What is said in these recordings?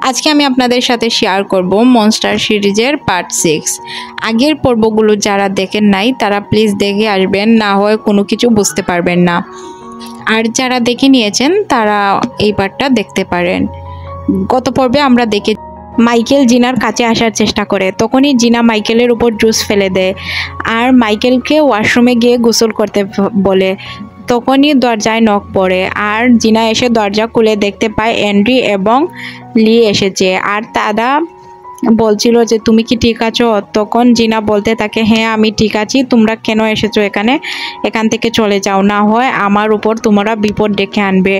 আজকে আমি আপনাদের সাথে শেয়ার করব মনস্টার সিরিজের পার্ট 6। আগের পর্বগুলো যারা দেখেন নাই তারা প্লিজ দেখে আসবেন, না হয় কোনো কিছু বুঝতে পারবেন না। আর যারা দেখে নিয়েছেন তারা এই পার্টটা দেখতে পারেন। গত পর্বে আমরা দেখে মাইকেল জিনার কাছে আসার চেষ্টা করে, তখনই জিনা মাইকেলের উপর জুস ফেলে দেয় আর মাইকেলকে ওয়াশরুমে গিয়ে গোসল করতে বলে। তখনই দরজায় নক পড়ে আর জিনা এসে দরজা খুলে দেখতে পায় অ্যান্ড্রি এবং লি এসেছে আর তারা বলছিল যে তুমি কি ঠিক আছো। তখন জিনা বলতে থাকে হ্যাঁ আমি ঠিক আছি, তোমরা কেন এসেছো এখানে, এখান থেকে চলে যাও, না হয় আমার উপর তোমরা বিপদ ডেকে আনবে।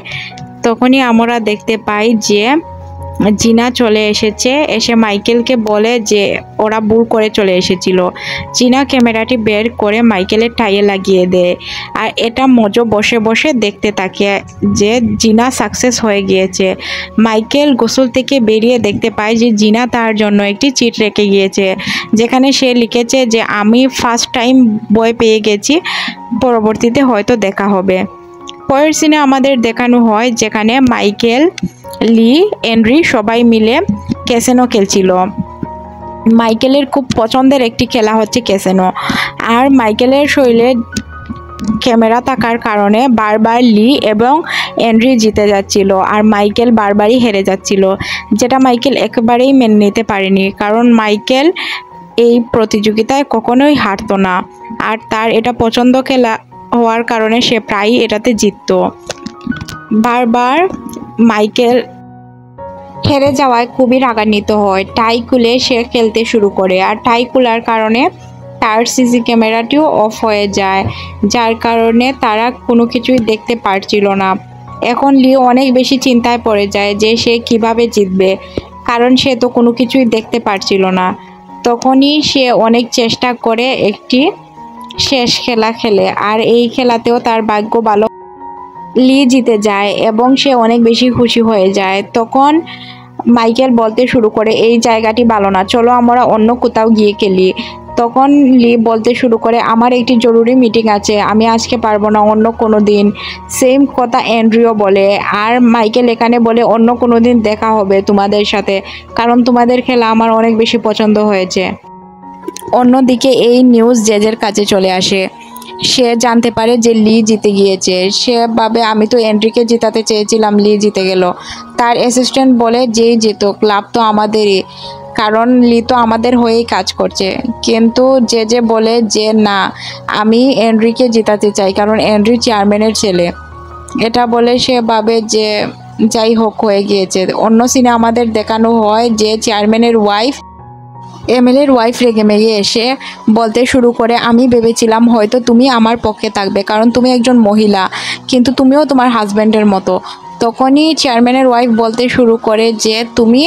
তখনই আমরা দেখতে পাই যে জিনা চলে এসেছে, এসে মাইকেলকে বলে যে ওরা ভুল করে চলে এসেছিল। জিনা ক্যামেরাটি বের করে মাইকেলের টাইয়ে লাগিয়ে দেয় আর এটা মজো বসে বসে দেখতে থাকে যে জিনা সাকসেস হয়ে গিয়েছে। মাইকেল গোসল থেকে বেরিয়ে দেখতে পায় যে জিনা তার জন্য একটি চিট রেখে গিয়েছে, যেখানে সে লিখেছে যে আমি ফার্স্ট টাইম বই পেয়ে গেছি, পরবর্তীতে হয়তো দেখা হবে। পরের সিনে আমাদের দেখানো হয় যেখানে মাইকেল, লি, এন্ড্রি সবাই মিলে ক্যাসিনো খেলছিল। মাইকেলের খুব পছন্দের একটি খেলা হচ্ছে ক্যাসিনো, আর মাইকেলের শরীরে ক্যামেরা থাকার কারণে বারবার লি এবং এন্ড্রি জিতে যাচ্ছিল আর মাইকেল বারবারই হেরে যাচ্ছিল, যেটা মাইকেল একেবারেই মেনে নিতে পারেনি, কারণ মাইকেল এই প্রতিযোগিতায় কখনোই হারতো না আর তার এটা পছন্দ খেলা হওয়ার কারণে সে প্রায়ই এটাতে জিতত। বারবার মাইকেল হেরে যাওয়ায় খুবই রাগান্বিত হয়, টাই খুলে সে খেলতে শুরু করে আর টাই খোলার কারণে তার সিসি ক্যামেরাটিও অফ হয়ে যায়, যার কারণে তারা কোনো কিছুই দেখতে পারছিল না। এখন লিও অনেক বেশি চিন্তায় পড়ে যায় যে সে কিভাবে জিতবে, কারণ সে তো কোনো কিছুই দেখতে পারছিল না। তখনই সে অনেক চেষ্টা করে একটি শেষ খেলা খেলে আর এই খেলাতেও তার ভাগ্য ভালো, লি জিতে যায় এবং সে অনেক বেশি খুশি হয়ে যায়। তখন মাইকেল বলতে শুরু করে এই জায়গাটি ভালো না, চলো আমরা অন্য কোথাও গিয়ে খেলি। তখন লি বলতে শুরু করে আমার একটি জরুরি মিটিং আছে, আমি আজকে পারবো না, অন্য কোনো দিন। সেম কথা অ্যান্ড্রিও বলে আর মাইকেল এখানে বলে অন্য কোনো দিন দেখা হবে তোমাদের সাথে, কারণ তোমাদের খেলা আমার অনেক বেশি পছন্দ হয়েছে। অন্যদিকে এই নিউজ জেজের কাছে চলে আসে, সে জানতে পারে যে লি জিতে গিয়েছে। সে ভাবে আমি তো এন্ড্রিকে জিতাতে চেয়েছিলাম, লি জিতে গেল। তার অ্যাসিস্ট্যান্ট বলে যেই জিতুক লাভ তো আমাদেরই, কারণ লি তো আমাদের হয়েই কাজ করছে। কিন্তু যে বলে যে না, আমি এন্ড্রিকে জিতাতে চাই, কারণ এন্ড্রি চেয়ারম্যানের ছেলে। এটা বলে সে ভাবে যে যাই হোক হয়ে গিয়েছে। অন্য সিনে আমাদের দেখানো হয় যে চেয়ারম্যানের ওয়াইফ, এমএলএর ওয়াইফ রেগে মেগে এসে বলতে শুরু করে আমি ভেবেছিলাম হয়তো তুমি আমার পক্ষে থাকবে, কারণ তুমি একজন মহিলা, কিন্তু তুমিও তোমার হাজব্যান্ডের মতো। তখনই চেয়ারম্যানের ওয়াইফ বলতে শুরু করে যে তুমি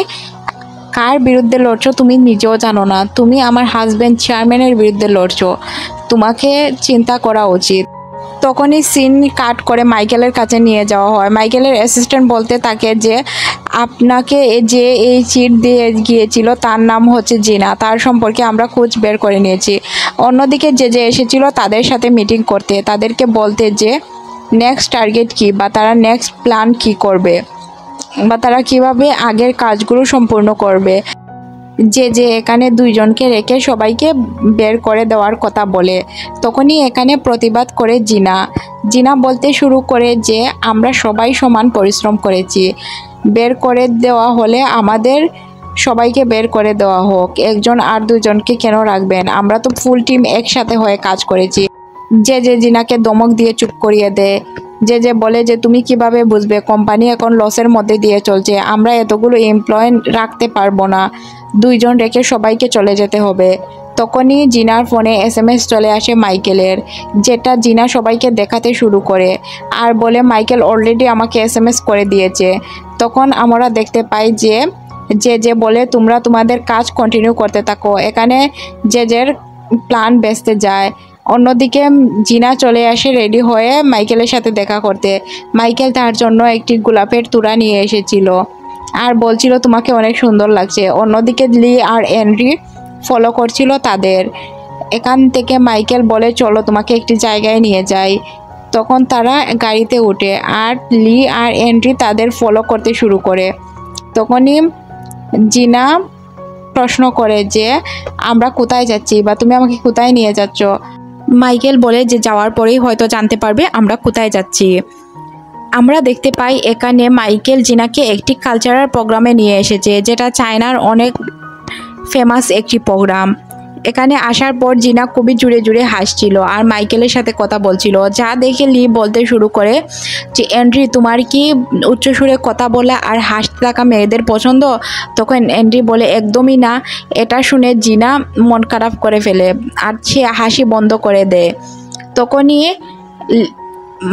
কার বিরুদ্ধে লড়ছো তুমি নিজেও জানো না, তুমি আমার হাজব্যান্ড চেয়ারম্যানের বিরুদ্ধে লড়ছো, তোমাকে চিন্তা করা উচিত। তখনই সিন কাট করে মাইকেলের কাছে নিয়ে যাওয়া হয়। মাইকেলের অ্যাসিস্ট্যান্ট বলতে থাকে যে আপনাকে যে এই চিট দিয়ে গিয়েছিল তার নাম হচ্ছে জিনা, তার সম্পর্কে আমরা খোঁজ বের করে নিয়েছি। অন্যদিকে যে এসেছিল তাদের সাথে মিটিং করতে, তাদেরকে বলতে যে নেক্সট টার্গেট কী বা তারা নেক্সট প্ল্যান কী করবে বা তারা কিভাবে আগের কাজগুলো সম্পূর্ণ করবে। যে এখানে দুইজনকে রেখে সবাইকে বের করে দেওয়ার কথা বলে। তখনই এখানে প্রতিবাদ করে জিনা বলতে শুরু করে যে আমরা সবাই সমান পরিশ্রম করেছি, বের করে দেওয়া হলে আমাদের সবাইকে বের করে দেওয়া হোক, একজন আর দুজনকে কেন রাখবেন, আমরা তো ফুল টিম একসাথে হয়ে কাজ করেছি। যে জিনাকে ধমক দিয়ে চুপ করিয়ে দেয়। যে বলে যে তুমি কিভাবে বুঝবে, কোম্পানি এখন লসের মধ্যে দিয়ে চলছে, আমরা এতগুলো এমপ্লয় রাখতে পারবো না, দুইজন রেখে সবাইকে চলে যেতে হবে। তখনই জিনার ফোনে এসএমএস চলে আসে মাইকেলের, যেটা জিনা সবাইকে দেখাতে শুরু করে আর বলে মাইকেল অলরেডি আমাকে এসএমএস করে দিয়েছে। তখন আমরা দেখতে পাই যে বলে তোমরা তোমাদের কাজ কন্টিনিউ করতে থাকো, এখানে জের প্ল্যান বেচতে যায়। অন্যদিকে জিনা চলে আসে রেডি হয়ে মাইকেলের সাথে দেখা করতে। মাইকেল তার জন্য একটি গোলাপের তুড়া নিয়ে এসেছিল আর বলছিল তোমাকে অনেক সুন্দর লাগছে। অন্যদিকে লি আর এন্ড্রি ফলো করছিল তাদের। এখান থেকে মাইকেল বলে চলো তোমাকে একটি জায়গায় নিয়ে যাই। তখন তারা গাড়িতে ওঠে আর লি আর এন্ড্রি তাদের ফলো করতে শুরু করে। তখনই জিনা প্রশ্ন করে যে আমরা কোথায় যাচ্ছি বা তুমি আমাকে কোথায় নিয়ে যাচ্ছ। মাইকেল বলে যে যাওয়ার পরেই হয়তো জানতে পারবে আমরা কোথায় যাচ্ছি। আমরা দেখতে পাই এখানে মাইকেল জিনাকে একটি কালচারাল প্রোগ্রামে নিয়ে এসেছে, যেটা চায়নার অনেক ফেমাস একটি প্রোগ্রাম। এখানে আসার পর জিনা খুবই জুড়ে জুড়ে হাসছিল আর মাইকেলের সাথে কথা বলছিল, যা দেখে লি বলতে শুরু করে যে এন্ড্রি, তোমার কি উচ্চস্বরে কথা বলা আর হাসতে থাকা মেয়েদের পছন্দ? তখন এন্ড্রি বলে একদমই না। এটা শুনে জিনা মন খারাপ করে ফেলে আর সে হাসি বন্ধ করে দেয়। তখনই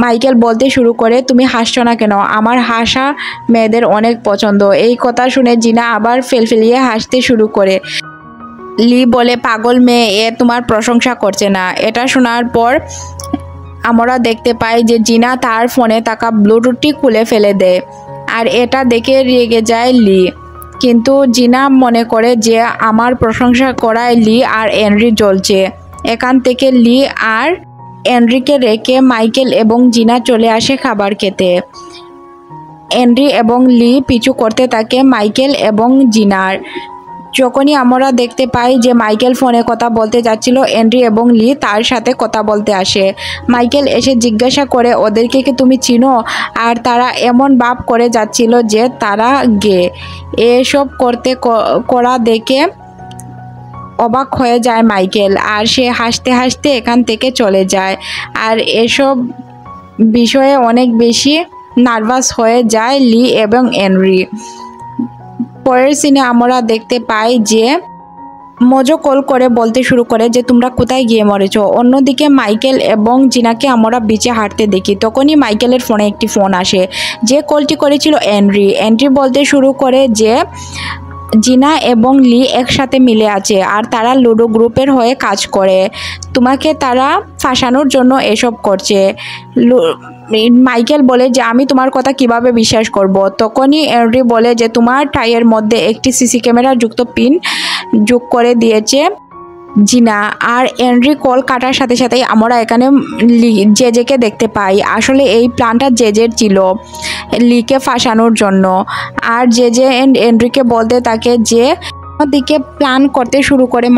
মাইকেল বলতে শুরু করে, তুমি হাসছো না কেন? আমার হাসা মেয়েদের অনেক পছন্দ। এই কথা শুনে জিনা আবার ফেলফেলিয়ে হাসতে শুরু করে। লি বলে, পাগল মেয়ে, এ তোমার প্রশংসা করছে না। এটা শোনার পর আমরা দেখতে পাই যে জিনা তার ফোনে থাকা ব্লুটুথটি খুলে ফেলে দেয় আর এটা দেখে রেগে যায় লি। কিন্তু জিনা মনে করে যে আমার প্রশংসা করায় লি আর এন্ড্রি জ্বলছে। এখান থেকে লি আর এন্ড্রিকে রেখে মাইকেল এবং জিনা চলে আসে খাবার খেতে। এন্ড্রি এবং লি পিছু করতে থাকে মাইকেল এবং জিনার। যখনই আমরা দেখতে পাই যে মাইকেল ফোনে কথা বলতে যাচ্ছিল, এন্ড্রি এবং লি তার সাথে কথা বলতে আসে। মাইকেল এসে জিজ্ঞাসা করে ওদেরকে কি তুমি চিনো? আর তারা এমন ভাব করে যাচ্ছিল যে তারা গে। এসব করা দেখে অবাক হয়ে যায় মাইকেল আর সে হাসতে হাসতে এখান থেকে চলে যায়। আর এসব বিষয়ে অনেক বেশি নার্ভাস হয়ে যায় লি এবং এন্ড্রি। পরের সিনে আমরা দেখতে পাই যে মজো কল করে বলতে শুরু করে যে তোমরা কোথায় গিয়ে মরেছো। অন্যদিকে মাইকেল এবং জিনাকে আমরা বিচে হাঁটতে দেখি। তখনই মাইকেলের ফোনে একটি ফোন আসে। যে কলটি করেছিল এন্ড্রি বলতে শুরু করে যে জিনা এবং লি একসাথে মিলে আছে আর তারা লুডো গ্রুপের হয়ে কাজ করে। তোমাকে তারা ফাঁসানোর জন্য এসব করছে। মাইকেল বলে যে আমি তোমার কথা কিভাবে বিশ্বাস করব। তখনই এন্ড্রি বলে যে তোমার টাইয়ের মধ্যে একটি সিসি ক্যামেরা যুক্ত পিন যোগ করে দিয়েছে জিনা। আর এন্ড্রি কল কাটার সাথে সাথেই আমরা এখানে জেজেকে দেখতে পাই। আসলে এই প্ল্যানটা জেজের ছিল লিকে ফাঁসানোর জন্য। আর জেজে এন্ড্রিকে বলতে থাকে যে দিকে প্ল্যান করতে শুরু করে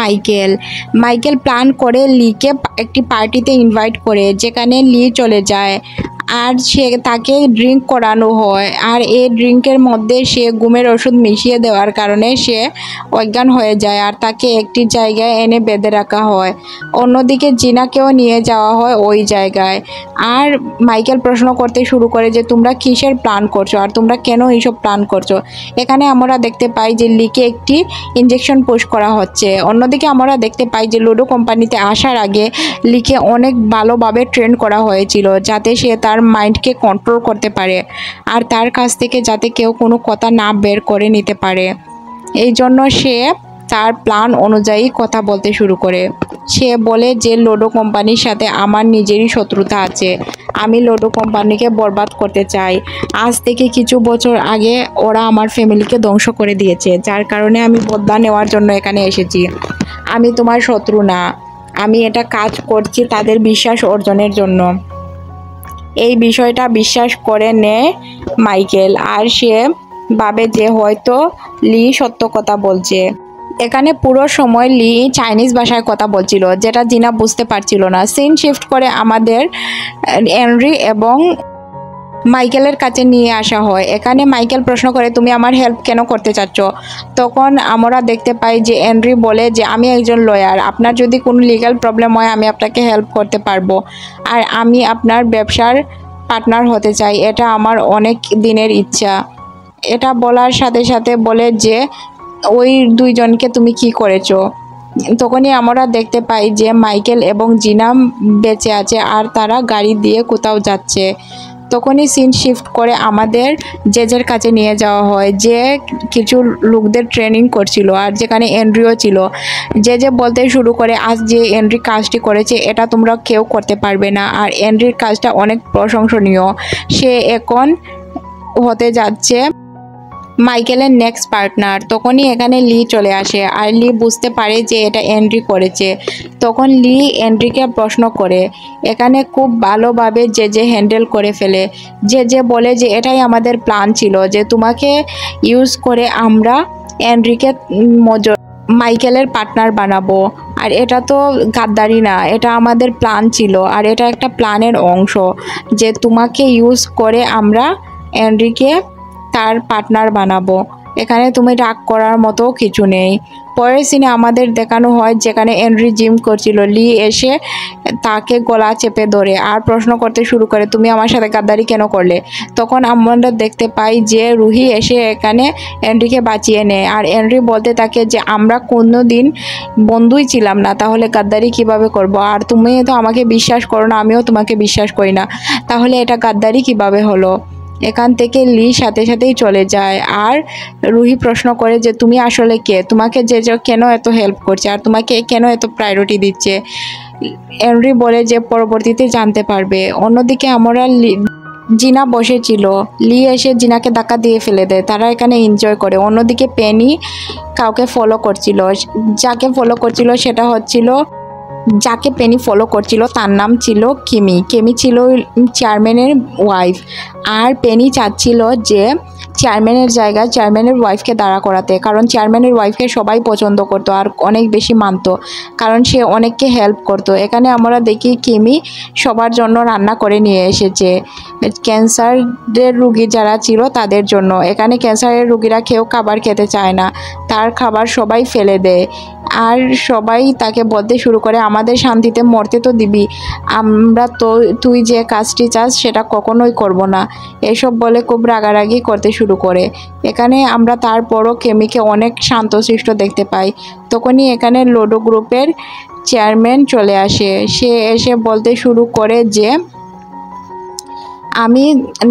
মাইকেল প্ল্যান করে লিকে একটি পার্টিতে ইনভাইট করে, যেখানে লি চলে যায় আর তাকে ড্রিঙ্ক করানো হয়। আর এই ড্রিঙ্কের মধ্যে সে ঘুমের ওষুধ মিশিয়ে দেওয়ার কারণে সে অজ্ঞান হয়ে যায় আর তাকে একটি জায়গায় এনে বেঁধে রাখা হয়। অন্যদিকে জিনাকেও নিয়ে যাওয়া হয় ওই জায়গায়। আর মাইকেল প্রশ্ন করতে শুরু করে যে তোমরা কিসের প্ল্যান করছো আর তোমরা কেন এইসব প্ল্যান করছো। এখানে আমরা দেখতে পাই যে লিকে একটি ইঞ্জেকশন পুশ করা হচ্ছে। অন্যদিকে আমরা দেখতে পাই যে লুডো কোম্পানিতে আসার আগে লিকে অনেক ভালোভাবে ট্রেন করা হয়েছিল, যাতে সে তার মাইন্ডকে কন্ট্রোল করতে পারে আর তার কাছ থেকে যাতে কেউ কোনো কথা না বের করে নিতে পারে। এই জন্য সে তার প্ল্যান অনুযায়ী কথা বলতে শুরু করে। সে বলে যে লুডো কোম্পানির সাথে আমার নিজেরই শত্রুতা আছে, আমি লুডো কোম্পানিকে বরবাদ করতে চাই। আজ থেকে কিছু বছর আগে ওরা আমার ফ্যামিলিকে ধ্বংস করে দিয়েছে, যার কারণে আমি বদলা নেওয়ার জন্য এখানে এসেছি। আমি তোমার শত্রু না, আমি এটা কাজ করছি তাদের বিশ্বাস অর্জনের জন্য। এই বিষয়টা বিশ্বাস করে নেয় মাইকেল আর সে ভাবে যে হয়তো লি সত্য কথা বলছে। এখানে পুরো সময় লি চাইনিজ ভাষায় কথা বলছিল, যেটা জিনা বুঝতে পারছিল না। সিন শিফট করে আমাদের এন্ড্রি এবং মাইকেলের কাছে নিয়ে আসা হয়। এখানে মাইকেল প্রশ্ন করে তুমি আমার হেল্প কেন করতে চাচ্ছ। তখন আমরা দেখতে পাই যে এন্ড্রি বলে যে আমি একজন লয়ার, আপনার যদি কোনো লিগ্যাল প্রবলেম হয় আমি আপনাকে হেল্প করতে পারবো আর আমি আপনার ব্যবসার পার্টনার হতে চাই, এটা আমার অনেক দিনের ইচ্ছা। এটা বলার সাথে সাথে বলে যে ওই দুইজনকে তুমি কি করেছো। তখনই আমরা দেখতে পাই যে মাইকেল এবং জিনা বেঁচে আছে আর তারা গাড়ি দিয়ে কোথাও যাচ্ছে। তখনই সিন শিফট করে আমাদের জেজের কাছে নিয়ে যাওয়া হয়, যে কিছু লোকদের ট্রেনিং করছিল আর যেখানে এন্ড্রিও ছিল। জেজে বলতে শুরু করে আজ যে এন্ড্রি কাজটি করেছে এটা তোমরা কেউ করতে পারবে না আর এন্ড্রির কাজটা অনেক প্রশংসনীয়। সে এখন হতে যাচ্ছে মাইকেলের নেক্সট পার্টনার। তখনই এখানে লি চলে আসে আর লি বুঝতে পারে যে এটা এন্ড্রি করেছে। তখন লি এন্ড্রিকে প্রশ্ন করে, এখানে খুব ভালোভাবে যে হ্যান্ডেল করে ফেলে, যে বলে যে এটাই আমাদের প্ল্যান ছিল, যে তোমাকে ইউজ করে আমরা এন্ড্রিকে মাইকেলের পার্টনার বানাবো। আর এটা তো গাদ্দারি না, এটা আমাদের প্ল্যান ছিল, আর এটা একটা প্ল্যানের অংশ যে তোমাকে ইউজ করে আমরা এন্ড্রিকে তার পার্টনার বানাবো। এখানে তুমি রাগ করার মতো কিছু নেই। পরের সিনে আমাদের দেখানো হয় যেখানে এন্ড্রি জিম করছিল। লি এসে তাকে গলা চেপে ধরে আর প্রশ্ন করতে শুরু করে, তুমি আমার সাথে গাদ্দারি কেন করলে? তখন আমরা দেখতে পাই যে রুহি এসে এখানে এন্ড্রিকে বাঁচিয়ে নেয়। আর এন্ড্রি বলতে থাকে যে আমরা কোনো দিন বন্ধুই ছিলাম না, তাহলে গাদ্দারি কিভাবে করব? আর তুমি তো আমাকে বিশ্বাস করো না, আমিও তোমাকে বিশ্বাস করি না, তাহলে এটা গাদ্দারি কিভাবে হলো? এখান থেকে লি সাথে সাথেই চলে যায়। আর রুহি প্রশ্ন করে যে তুমি আসলে কে, তোমাকে যে কেন এত হেল্প করছে, আর তোমাকে কেন এত প্রায়োরিটি দিচ্ছে? এন্ড্রি বলে যে পরবর্তীতে জানতে পারবে। অন্যদিকে আমরা জিনা বসেছিল, লি এসে জিনাকে ধাক্কা দিয়ে ফেলে দেয়, তারা এখানে এনজয় করে। অন্যদিকে পেনি কাউকে ফলো করছিল, যাকে ফলো করছিল সেটা হচ্ছিল, যাকে পেনি ফলো করছিল তার নাম ছিল কিমি। কিমি ছিল চেয়ারম্যানের ওয়াইফ, আর পেনি চাচ্ছিল যে চেয়ারম্যানের জায়গায় চেয়ারম্যানের ওয়াইফকে দাঁড়া করাতে, কারণ চেয়ারম্যানের ওয়াইফকে সবাই পছন্দ করতো আর অনেক বেশি মানতো, কারণ সে অনেককে হেল্প করতো। এখানে আমরা দেখি কিমি সবার জন্য রান্না করে নিয়ে এসেছে, ক্যান্সারের রুগী যারা ছিল তাদের জন্য। এখানে ক্যান্সারের রুগীরা কেউ খাবার খেতে চায় না, তার খাবার সবাই ফেলে দেয়। আর সবাই তাকে বলতে শুরু করে, আমাদের শান্তিতে মরতে তো দিবি, আমরা তো তুই যে কাজটি চাস সেটা কখনোই করব না, এসব বলে খুব রাগারাগি করতে শুরু করে। এখানে আমরা তারপরও কেমিকে অনেক শান্তশিষ্ট দেখতে পাই। তখনই এখানে লোডো গ্রুপের চেয়ারম্যান চলে আসে। সে এসে বলতে শুরু করে যে আমি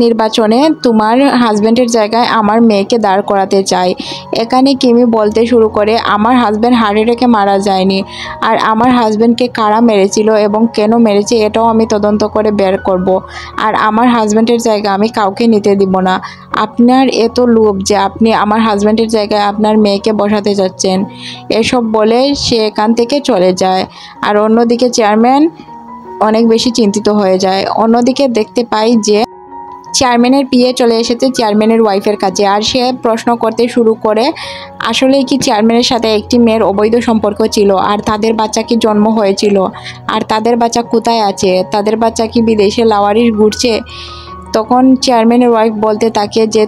নির্বাচনে তোমার হাজব্যান্ডের জায়গায় আমার মেয়েকে দাঁড় করাতে চাই। এখানে কিমি বলতে শুরু করে, আমার হাজব্যান্ড হার্ট অ্যাটাকে মারা যায়নি, আর আমার হাজব্যান্ডকে কারা মেরেছিল এবং কেন মেরেছে এটাও আমি তদন্ত করে বের করব। আর আমার হাজব্যান্ডের জায়গা আমি কাউকে নিতে দিব না। আপনার এত লোভ যে আপনি আমার হাজব্যান্ডের জায়গায় আপনার মেয়েকে বসাতে যাচ্ছেন, এসব বলে সে এখান থেকে চলে যায়। আর অন্যদিকে চেয়ারম্যান অনেক বেশি চিন্তিত হয়ে যায়। অন্যদিকে দেখতে পাই যে চেয়ারম্যানের পিএ চলে এসেছে চেয়ারম্যানের ওয়াইফের কাছে, আর সে প্রশ্ন করতে শুরু করে আসলে কি চেয়ারম্যানের সাথে একটি মেয়ের অবৈধ সম্পর্ক ছিল, আর তাদের বাচ্চা কি জন্ম হয়েছিল, আর তাদের বাচ্চা কোথায় আছে, তাদের বাচ্চা কি বিদেশে লাওয়ারিশ ঘুরছে? তখন চেয়ারম্যানের ওয়াইফ বলতে থাকে যে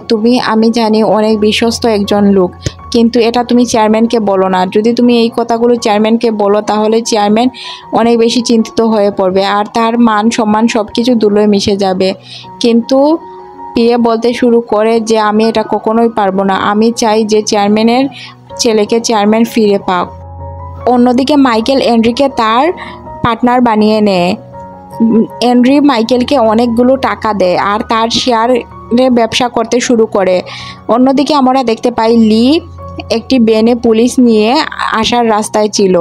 আমি জানি অনেক বিশ্বস্ত একজন লোক, কিন্তু এটা তুমি চেয়ারম্যানকে বলো না। যদি তুমি এই কথাগুলো চেয়ারম্যানকে বলো তাহলে চেয়ারম্যান অনেক বেশি চিন্তিত হয়ে পড়বে, আর তার মান সম্মান সব কিছু ধুলোয় মিশে যাবে। কিন্তু পিএ বলতে শুরু করে যে আমি এটা কখনোই পারবো না, আমি চাই যে চেয়ারম্যানের ছেলেকে চেয়ারম্যান ফিরে পাক। অন্যদিকে মাইকেল এন্ড্রিকে তার পার্টনার বানিয়ে নেয়। এন্ড্রি মাইকেলকে অনেকগুলো টাকা দেয় আর তার শেয়ারে ব্যবসা করতে শুরু করে। অন্যদিকে আমরা দেখতে পাই লি একটি বেনে পুলিশ নিয়ে আসার রাস্তায় ছিল,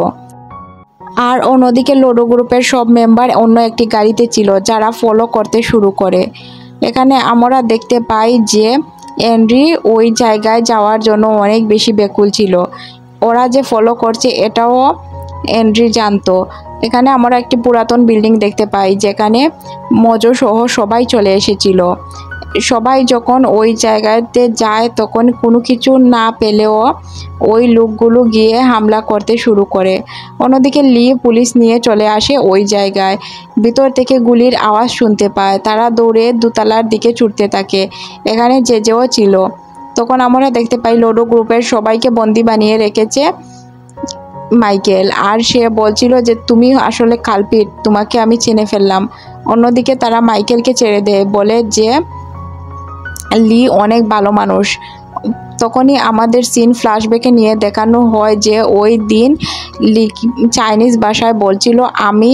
আর অন্যদিকে লোডো গ্রুপের সব মেম্বার অন্য একটি গাড়িতে ছিল যারা ফলো করতে শুরু করে। এখানে আমরা দেখতে পাই যে এন্ড্রি ওই জায়গায় যাওয়ার জন্য অনেক বেশি ব্যাকুল ছিল। ওরা যে ফলো করছে এটাও এন্ড্রি জানতো। এখানে আমরা একটি পুরাতন বিল্ডিং দেখতে পাই যেখানে মজো সহ সবাই চলে এসেছিল। সবাই যখন ওই জায়গাতে যায় তখন কোনো কিছু না পেলেও ওই লোকগুলো গিয়ে হামলা করতে শুরু করে। অন্যদিকে লি পুলিশ নিয়ে চলে আসে ওই জায়গায়। ভিতর থেকে গুলির আওয়াজ শুনতে পায়, তারা দৌড়ে দোতলার দিকে ছুটতে থাকে। এখানে যেও ছিল। তখন আমরা দেখতে পাই লোডো গ্রুপের সবাইকে বন্দি বানিয়ে রেখেছে মাইকেল, আর সে বলছিল যে তুমি আসলে কালপিট, তোমাকে আমি চিনে ফেললাম। অন্যদিকে তারা মাইকেলকে ছেড়ে দেয়, বলে যে লি অনেক ভালো মানুষ। তখনই আমাদের সিন ফ্ল্যাশব্যাকে নিয়ে দেখানো হয় যে ওই দিন লি চাইনিজ ভাষায় বলছিল, আমি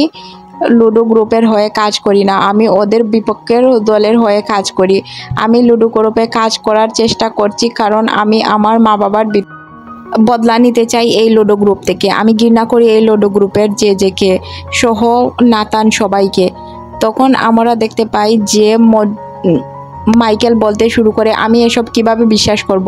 লুডো গ্রুপের হয়ে কাজ করি না, আমি ওদের বিপক্ষের দলের হয়ে কাজ করি। আমি লুডো গ্রুপে কাজ করার চেষ্টা করছি কারণ আমি আমার মা বাবার বদলা নিতে চাই এই লুডো গ্রুপ থেকে। আমি ঘৃণা করি এই লুডো গ্রুপের যে সহ নাতান সবাইকে। তখন আমরা দেখতে পাই যে মাইকেল বলতে শুরু করে আমি এসব কিভাবে বিশ্বাস করব।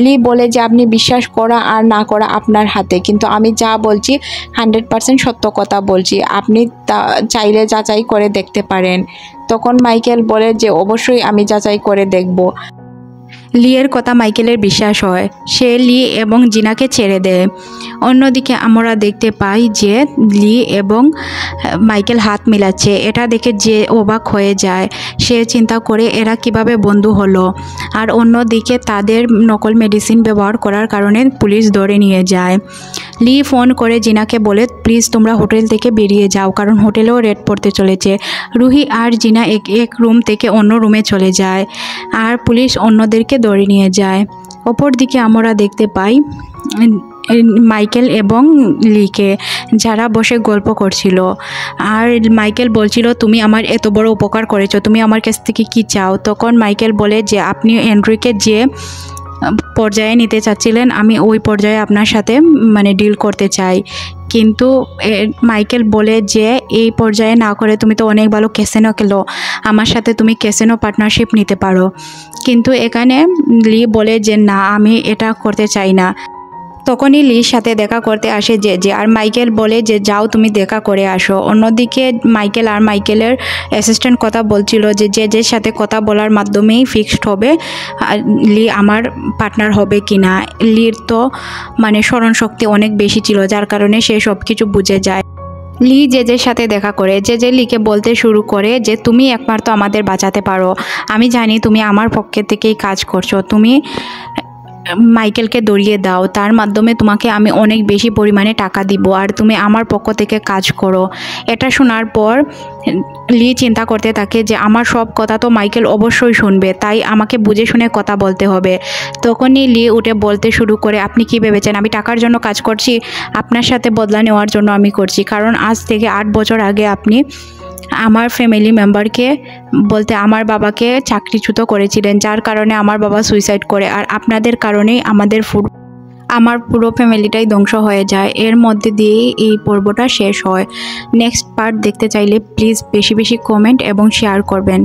লি বলে যে আপনি বিশ্বাস করা আর না করা আপনার হাতে, কিন্তু আমি যা বলছি 100% সত্য কথা বলছি, আপনি তা চাইলে যাচাই করে দেখতে পারেন। তখন মাইকেল বলে যে অবশ্যই আমি যাচাই করে দেখব। লিয়ের কথা মাইকেলের বিশ্বাস হয়, সে লি এবং জিনাকে ছেড়ে দেয়। অন্যদিকে আমরা দেখতে পাই যে লি এবং মাইকেল হাত মিলাচ্ছে। এটা দেখে যে অবাক হয়ে যায়, সে চিন্তা করে এরা কিভাবে বন্ধু হলো। আর অন্যদিকে তাদের নকল মেডিসিন ব্যবহার করার কারণে পুলিশ ধরে নিয়ে যায়। লি ফোন করে জিনাকে বলে প্লিজ তোমরা হোটেল থেকে বেরিয়ে যাও, কারণ হোটেলেও রেড পড়তে চলেছে। রুহি আর জিনা এক রুম থেকে অন্য রুমে চলে যায় আর পুলিশ অন্যদেরকে ধরে নিয়ে যায়। অপরদিকে আমরা দেখতে পাই মাইকেল এবং লিকে, যারা বসে গল্প করছিল। আর মাইকেল বলছিল তুমি আমার এত বড় উপকার করেছো, তুমি আমার কাছ থেকে কি চাও। তখন মাইকেল বলে যে আপনি অ্যান্ড্রুকে যে পর্যায়ে নিতে চাচ্ছিলেন আমি ওই পর্যায়ে আপনার সাথে ডিল করতে চাই, কিন্তু মাইকেল বলে যে এই পর্যায়ে না করে তুমি তো অনেক ভালো ক্যাসিনো খেলো, আমার সাথে তুমি ক্যাসিনো পার্টনারশিপ নিতে পারো। কিন্তু এখানে লি বলে যে না, আমি এটা করতে চাই না। তখনই লির সাথে দেখা করতে আসে যে আর মাইকেল বলে যে যাও তুমি দেখা করে আসো। অন্যদিকে মাইকেল আর মাইকেলের অ্যাসিস্ট্যান্ট কথা বলছিল যে সাথে কথা বলার মাধ্যমেই ফিক্সড হবে লি আমার পার্টনার হবে কি না। লির তো স্মরণশক্তি অনেক বেশি ছিল, যার কারণে সে সব কিছু বুঝে যায়। লি জেজের সাথে দেখা করে জেজে লিকে বলতে শুরু করে যে তুমি একমাত্র আমাদের বাঁচাতে পারো, আমি জানি তুমি আমার পক্ষে থেকেই কাজ করছো, তুমি মাইকেলকে দড়িয়ে দাও, তার মাধ্যমে তোমাকে আমি অনেক বেশি পরিমাণে টাকা দিব আর তুমি আমার পক্ষ থেকে কাজ করো। এটা শোনার পর লি চিন্তা করতে থাকে যে আমার সব কথা তো মাইকেল অবশ্যই শুনবে, তাই আমাকে বুঝে শুনে কথা বলতে হবে। তখনই লি উঠে বলতে শুরু করে আপনি কি ভেবেছেন আমি টাকার জন্য কাজ করছি? আপনার সাথে বদলা নেওয়ার জন্য আমি করছি, কারণ আজ থেকে 8 বছর আগে আপনি আমার ফ্যামিলি মেম্বারকে বলতে আমার বাবাকে চাকরিচ্যুত করেছিলেন, যার কারণে আমার বাবা সুইসাইড করে, আর আপনাদের কারণেই আমার পুরো ফ্যামিলিটাই ধ্বংস হয়ে যায়। এর মধ্যে দিয়েই এই পর্বটা শেষ হয়। নেক্সট পার্ট দেখতে চাইলে প্লিজ বেশি বেশি কমেন্ট এবং শেয়ার করবেন।